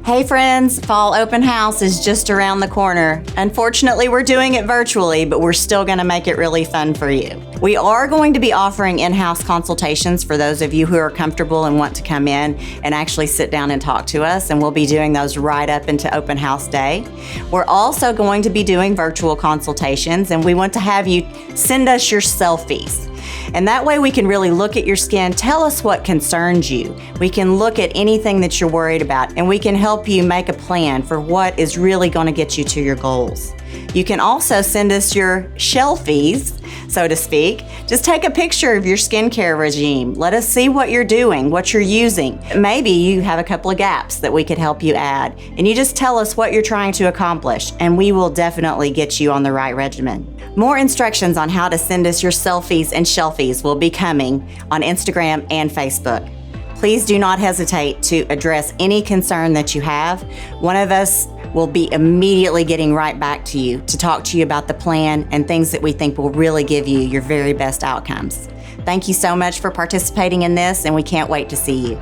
Hey friends, Fall Open House is just around the corner. Unfortunately, we're doing it virtually, but we're still going to make it really fun for you. We are going to be offering in-house consultations for those of you who are comfortable and want to come in and actually sit down and talk to us, and we'll be doing those right up into Open House Day. We're also going to be doing virtual consultations, and we want to have you send us your selfies. And that way we can really look at your skin, tell us what concerns you. We can look at anything that you're worried about, and we can help you make a plan for what is really going to get you to your goals. You can also send us your shelfies, so to speak. Just take a picture of your skincare regime. Let us see what you're doing, what you're using. Maybe you have a couple of gaps that we could help you add, and you just tell us what you're trying to accomplish, and we will definitely get you on the right regimen. More instructions on how to send us your selfies and shelfies will be coming on Instagram and Facebook. Please do not hesitate to address any concern that you have. One of us will be immediately getting right back to you to talk to you about the plan and things that we think will really give you your very best outcomes. Thank you so much for participating in this, and we can't wait to see you.